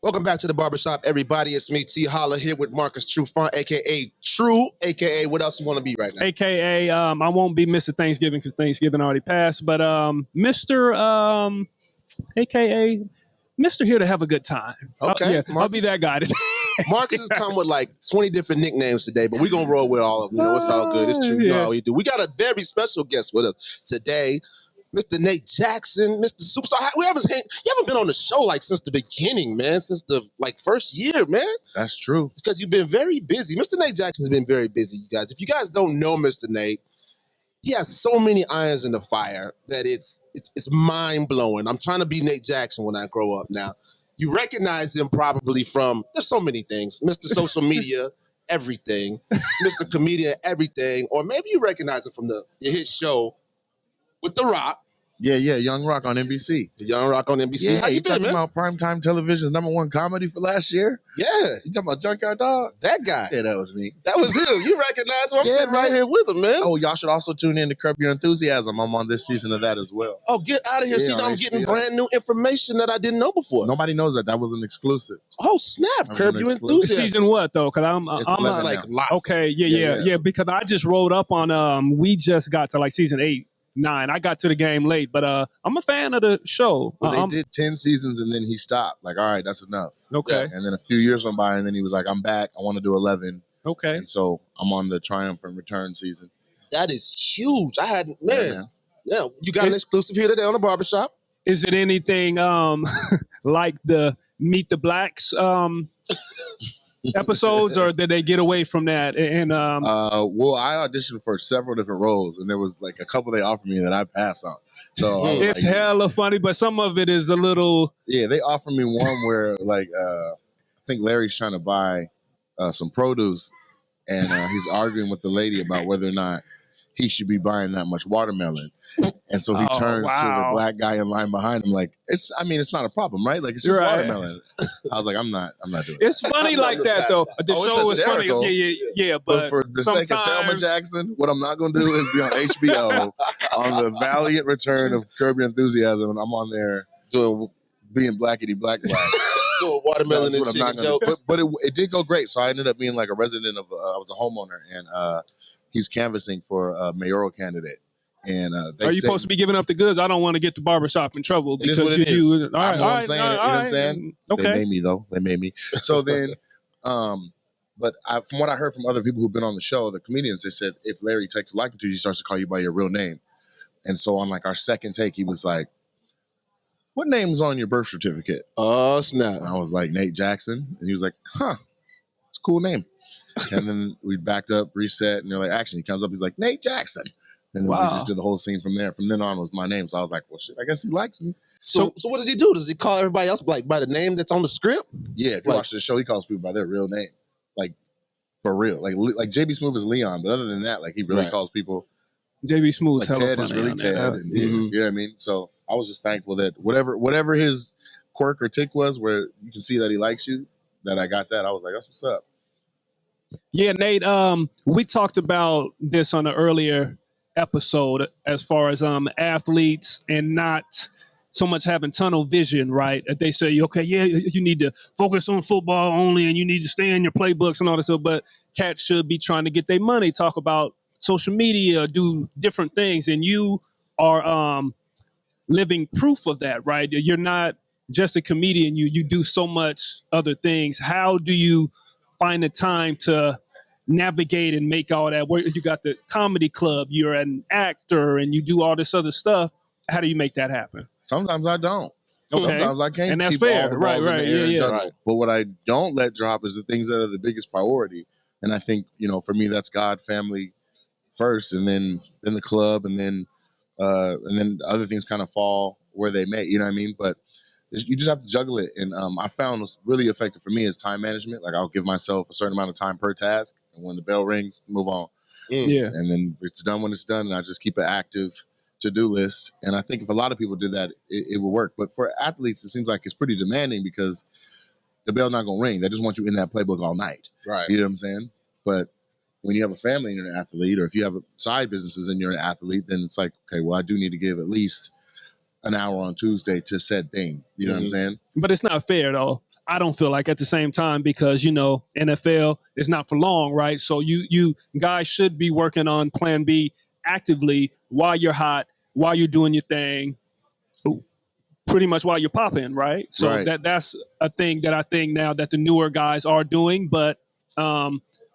Welcome back to the Barbershop, everybody. It's me, T-Holla, here with Marcus Trufant, a.k.a. True, a.k.a. what else you want to be right now? AKA, I won't be Mr. Thanksgiving because Thanksgiving already passed, but Mr. AKA Mr. Here to have a good time. Okay, I'll be that guy. Marcus has come with like 20 different nicknames today, but we're going to roll with all of them. You know, it's all good. It's true. You know how we do. We got a very special guest with us today. Mr. Nate Jackson, Mr. Superstar. You haven't been on the show like since the beginning, man. Since the first year, man. That's true. Because you've been very busy. Mr. Nate Jackson has been very busy, you guys. If you guys don't know Mr. Nate, he has so many irons in the fire that it's mind blowing. I'm trying to be Nate Jackson when I grow up. Now, you recognize him probably from there's so many things, Mr. Social Media, everything, Mr. Comedian, everything, or maybe you recognize him from the hit show with The Rock. Yeah, Young Rock on NBC. The Young Rock on NBC. Yeah, How you been, man? About primetime television's #1 comedy for last year? Yeah. You talking about Junkyard Dog? That guy. Yeah, that was me. That was him. You recognize him. I'm sitting right here with him, man. Oh, y'all should also tune in to Curb Your Enthusiasm. I'm on this season of that as well. Oh, get out of here. See, I'm getting brand new information that I didn't know before. Nobody knows that. That was an exclusive. Oh, snap. Curb Your Enthusiasm. Season what, though? Because I'm like lots. Okay, yeah, because I just rolled up on, we just got to like season 8. 9. I got to the game late, but I'm a fan of the show. Well, they did 10 seasons and then he stopped. Like, all right, that's enough. Okay. And then a few years went by and then he was like, I'm back. I want to do 11. Okay. And so I'm on the triumphant return season. That is huge. I had, man. Yeah, you got an exclusive here today on the Barbershop. Is it anything like the Meet the Blacks episodes, or did they get away from that? And well, I auditioned for several different roles, and there was like a couple they offered me that I passed on. So it's like, hella funny, but some of it is a little. Yeah, they offered me one where like I think Larry's trying to buy some produce, and he's arguing with the lady about whether or not he should be buying that much watermelon. And so he turns to the black guy in line behind him, like, it's not a problem, right? Like, it's just watermelon. I was like, I'm not doing it. It's funny like that, though. The show is funny. Yeah, but for the sake of Thelma Jackson, what I'm not going to do is be on HBO on the valiant return of Curb Your Enthusiasm, and I'm on there being blackity black. Doing watermelon and chicken jokes. But it did go great. So I ended up being like a resident of, I was a homeowner, and he's canvassing for a mayoral candidate. And are you supposed to be giving up the goods? I don't want to get the barbershop in trouble because you do. All right, you know what I'm saying? Okay. They made me though. They made me. So then, but from what I heard from other people who've been on the show, the comedians, they said if Larry takes a liking to you, he starts to call you by your real name. And so on like our second take, he was like, "What name's on your birth certificate?" Oh snap! And I was like, "Nate Jackson," and he was like, "Huh, it's a cool name." And then we backed up, reset, and they're like, "Action!" He comes up, he's like, "Nate Jackson." And then we just did the whole scene from there. From then on was my name. So I was like, well, shit, I guess he likes me. So what does he do? Does he call everybody else like by the name that's on the script? Yeah, if you watch the show, he calls people by their real name. Like, for real. Like JB Smoove is Leon. But other than that, like, he really calls people. JB Smoove like Ted is really Ted. And, you know what I mean? So I was just thankful that whatever his quirk or tick was, where you can see that he likes you, that I got that. I was like, that's what's up. Yeah, Nate, we talked about this on the earlier episode as far as athletes and not so much having tunnel vision, right? They say, okay, yeah, you need to focus on football only and you need to stay in your playbooks and all that stuff, but cats should be trying to get their money, talk about social media, do different things, and you are living proof of that, right? You're not just a comedian, you do so much other things. How do you find the time to navigate and make all that work? You got the comedy club, you're an actor, and you do all this other stuff. How do you make that happen? Sometimes I don't. Okay. Sometimes I can't. And that's keep fair. All the balls Right. in the air and juggle. Right. But what I don't let drop is the things that are the biggest priority. And I think, for me, that's God, family first, and then the club, and then other things kind of fall where they may. You know what I mean? But you just have to juggle it. And I found what's really effective for me is time management. Like, I'll give myself a certain amount of time per task, and when the bell rings, move on. Yeah. And then it's done when it's done, and I just keep an active to-do list. And I think if a lot of people did that, it would work. But for athletes, it seems like it's pretty demanding because the bell not gonna ring. They just want you in that playbook all night. Right. You know what I'm saying? But when you have a family and you're an athlete, or if you have side businesses and you're an athlete, then it's like, okay, well, I do need to give at least an hour on Tuesday to said thing. You know what I'm saying? But it's not fair, though. I don't feel like at the same time, because, NFL is not for long, right? So you guys should be working on plan B actively while you're hot, while you're doing your thing, pretty much while you're popping, right? So Right. that's a thing that I think now that the newer guys are doing, but a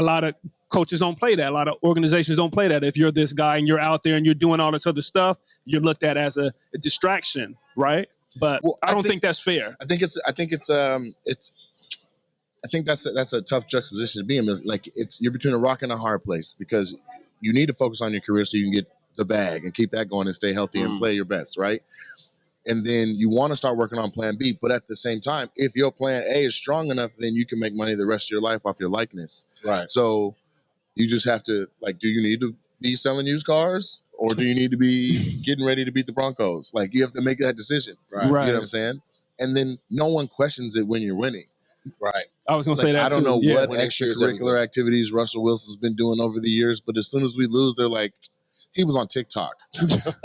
lot of coaches don't play that. A lot of organizations don't play that. If you're this guy and you're out there and you're doing all this other stuff, you're looked at as a distraction, right? But I don't think that's fair. I think that's a tough juxtaposition to be in. Like you're between a rock and a hard place, because you need to focus on your career so you can get the bag and keep that going and stay healthy and play your best, right? And then you want to start working on plan B, but at the same time, if your plan A is strong enough, then you can make money the rest of your life off your likeness. Right. So you just have to, like, do you need to be selling used cars, or do you need to be getting ready to beat the Broncos? Like, you have to make that decision. Right. You know what I'm saying? And then no one questions it when you're winning. Right. I was going to say that I don't too. know Yeah. what extracurricular activities Russell Wilson's been doing over the years, but as soon as we lose, they're like, he was on TikTok. You know what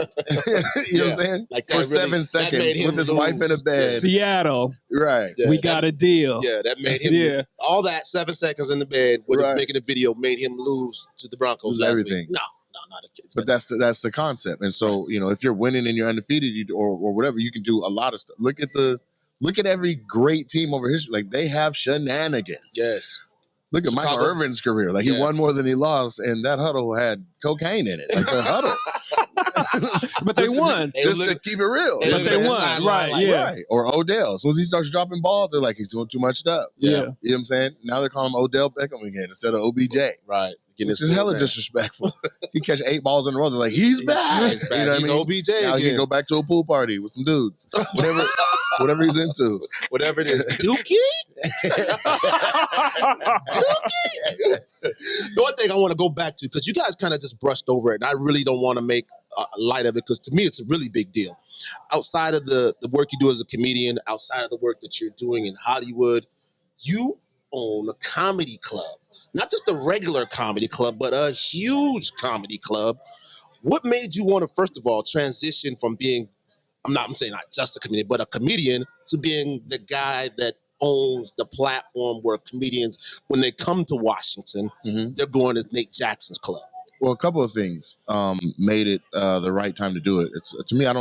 I'm saying? Like for 7 seconds with his wife in a bed. Seattle. Right. Yeah, we got a deal. Yeah, that made him all that 7 seconds in the bed with making a video made him lose to the Broncos last everything. week. No, not a kid. But that's the concept. And so, if you're winning and you're undefeated, or whatever, you can do a lot of stuff. Look at every great team over history. Like, they have shenanigans. Yes. Look at Michael Irvin's career. Like, he won more than he lost, and that huddle had cocaine in it. Like, the huddle. But they won. Just to keep it real. But they won. Right, yeah. Right. Or Odell. As soon as he starts dropping balls, they're like, he's doing too much stuff. Yeah. You know what I'm saying? Now they're calling him Odell Beckham again instead of OBJ. Right. Which is hella disrespectful. He catch 8 balls in a row. They're like, he's back. He's back. You know what He's I mean? OBJ now again. he can go back to a pool party with some dudes. Whatever he's into. Whatever it is. Dookie? The one thing I want to go back to, because you guys kind of just brushed over it, and I really don't want to make light of it, because to me it's a really big deal. Outside of the work you do as a comedian, outside of the work that you're doing in Hollywood, you own a comedy club. Not just a regular comedy club, but a huge comedy club. What made you want to, first of all, transition from being, I'm saying not just a comedian, but a comedian, to being the guy that owns the platform where comedians, when they come to Washington, they're going to Nate Jackson's club? Well, a couple of things made it the right time to do it. It's to me, I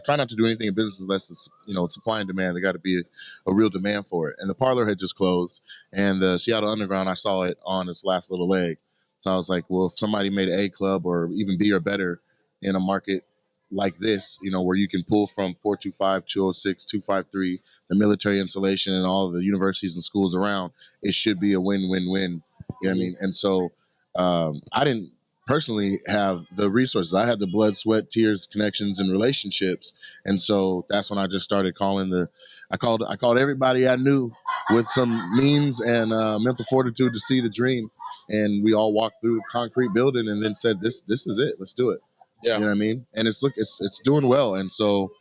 try not to do anything in business unless it's supply and demand. There got to be a real demand for it. And the parlor had just closed, and the Seattle Underground, I saw it on its last little leg. So I was like, well, if somebody made an A club or even B or better in a market like this, where you can pull from 425, 206, 253, the military installation, and all of the universities and schools around, it should be a win-win-win. You know what I mean? And so I didn't personally have the resources. I had the blood, sweat, tears, connections, and relationships. And so that's when I just started calling I called everybody I knew with some means and mental fortitude to see the dream. And we all walked through a concrete building and then said, this is it. Let's do it. Yeah. You know what I mean? And it's doing well. And so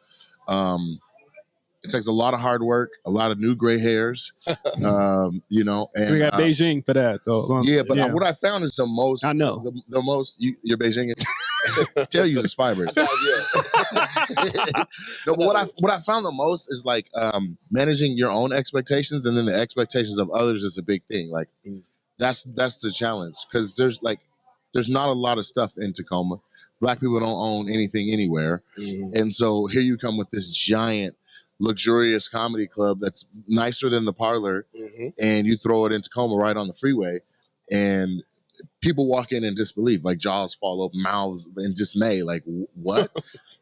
it takes a lot of hard work, a lot of new gray hairs, and we got Beijing for that, though. But what I found is the most. I know the most. Your Beijing gel uses fibers. No, but what I found the most is like managing your own expectations, and then the expectations of others is a big thing. Like that's the challenge, because there's not a lot of stuff in Tacoma. Black people don't own anything anywhere, and so here you come with this giant, luxurious comedy club that's nicer than the parlor, and you throw it in Tacoma right on the freeway, and people walk in disbelief, like jaws fall open, mouths in dismay, like what?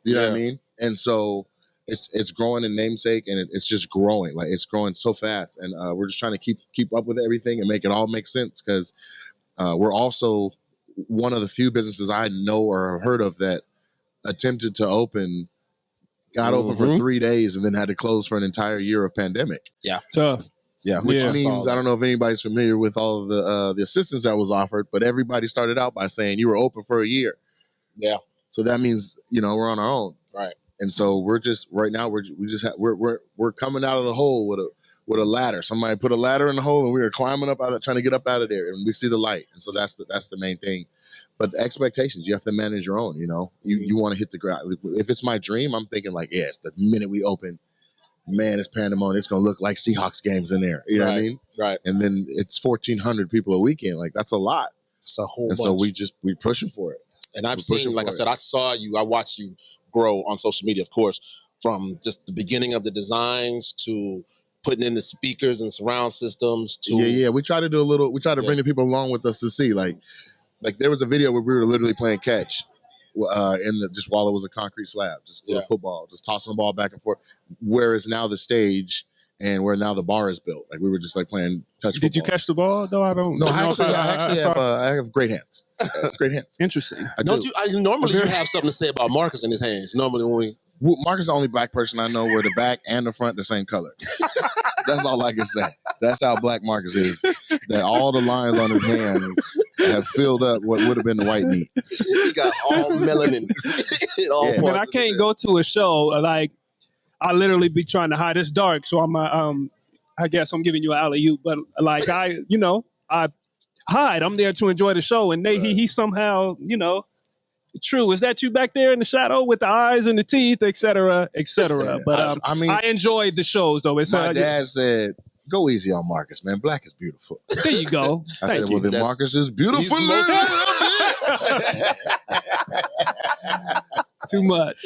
You know what I mean? And so it's growing in namesake, and it's just growing, like it's growing so fast, and we're just trying to keep up with everything and make it all make sense, because we're also one of the few businesses I know or have heard of that attempted to open, got open for 3 days, and then had to close for an entire year of pandemic. Yeah. Tough. Yeah, which means, I don't know if anybody's familiar with all of the assistance that was offered, but everybody started out by saying you were open for a year. Yeah. So that means, we're on our own. Right. And so we're just, right now, we're coming out of the hole with a ladder. Somebody put a ladder in the hole, and we were climbing up out of, trying to get up out of there, and we see the light. And so that's the main thing. But the expectations, you have to manage your own, you want to hit the ground. If it's my dream, I'm thinking like, yes, the minute we open, man, it's pandemonium. It's gonna look like Seahawks games in there. You know what I mean? Right. And then it's 1,400 people a weekend. Like that's a lot. It's a whole And bunch. so we pushing for it. And I've We're seen, pushing like I for said, I saw you, I watched you grow on social media, of course, from just the beginning of the designs to putting in the speakers and surround systems to Yeah. We try to bring the people along with us to see. Like there was a video where we were literally playing catch just while it was a concrete slab, just with a football, just tossing the ball back and forth. Where is now the stage and where now the bar is built. Like we were just like playing touch football. Did you catch the ball? No, I don't. No, know. I have great hands. Great hands. Interesting. Normally you have something to say about Marcus in his hands. Normally when Marcus is the only black person I know where the back and the front the same color. That's all I can say. That's how black Marcus is. That all the lines on his hands have filled up what would have been the white meat. He got all melanin. Man, I can't go to a show like I literally be trying to hide. It's dark, so I guess I'm giving you an alley-oop, but like I hide. I'm there to enjoy the show, and he somehow, true. Is that you back there in the shadow with the eyes and the teeth, et cetera, et cetera? But I enjoyed the shows though. My dad said, "Go easy on Marcus, man. Black is beautiful." There you go. I said, "Well, then Marcus is beautiful." Too much.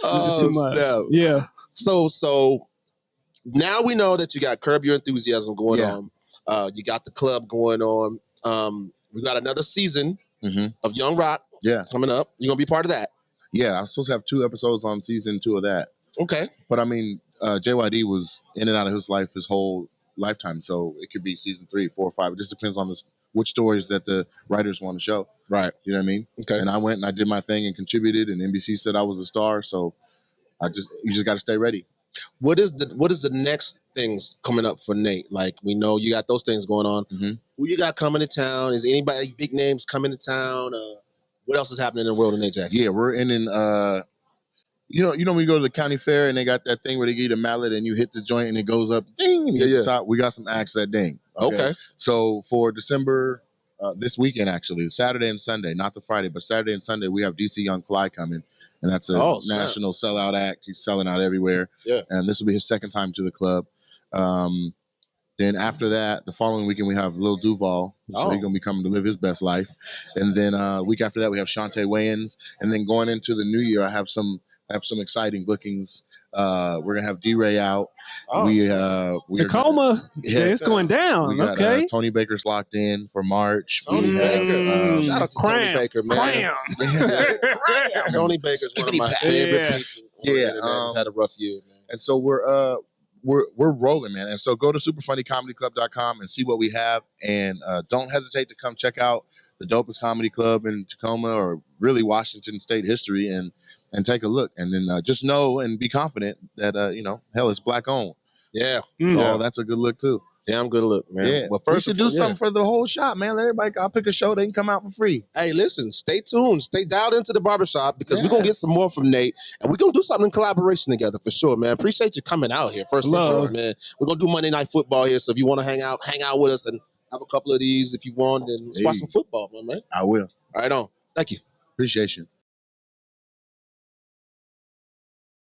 Oh, too much. Snap. Yeah. So now we know that you got Curb Your Enthusiasm going on. You got the club going on. We got another season of Young Rock coming up. You're going to be part of that. Yeah, I'm supposed to have 2 episodes on season 2 of that. Okay. But I mean, JYD was in and out of his life his whole lifetime. So it could be season 3, 4, 5. It just depends on which stories that the writers want to show. Right. You know what I mean? Okay. And I went and I did my thing and contributed, and NBC said I was a star. So you just got to stay ready. What is the next things coming up for Nate? Like, we know you got those things going on. Mm-hmm. Who you got coming to town? Is anybody big names coming to town? What else is happening in the world of Nate Jackson? Yeah, we're in you know when you go to the county fair and they got that thing where they get a mallet and you hit the joint and it goes up ding and you hit the top. We got some acts that ding. Okay. So for December, this weekend actually, Saturday and Sunday, not the Friday, but Saturday and Sunday, we have DC Young Fly coming, and that's a national sellout act. He's selling out everywhere. Yeah. And this will be his second time to the club. Then after that, the following weekend, we have Lil Duval. So he's going to be coming to live his best life. And then week after that, we have Shantae Wayans. And then going into the new year, I have some exciting bookings. We're going to have D-Ray out. Tacoma. It's going down. We got, okay. Tony Baker's locked in for March. Tony Baker. Shout out to Tony Baker, man. Tony Baker's one of my favorite people. He's had a rough year, man. And so we're rolling, man. And so go to superfunnycomedyclub.com and see what we have. And don't hesitate to come check out the dopest comedy club in Tacoma or really Washington State history and take a look. And then just know and be confident that, hell, it's black owned. Yeah. So that's a good look too. Damn good look, man. Yeah. Well, first we should do something for the whole shop, man. Let everybody, I'll pick a show. They can come out for free. Hey, listen, stay tuned. Stay dialed into the Barbershop because we're going to get some more from Nate. And we're going to do something in collaboration together for sure, man. Appreciate you coming out here, first for sure, man. We're going to do Monday Night Football here. So if you want to hang out with us and have a couple of these if you want and let's watch some football, man. I will. All right on. Thank you. Appreciation.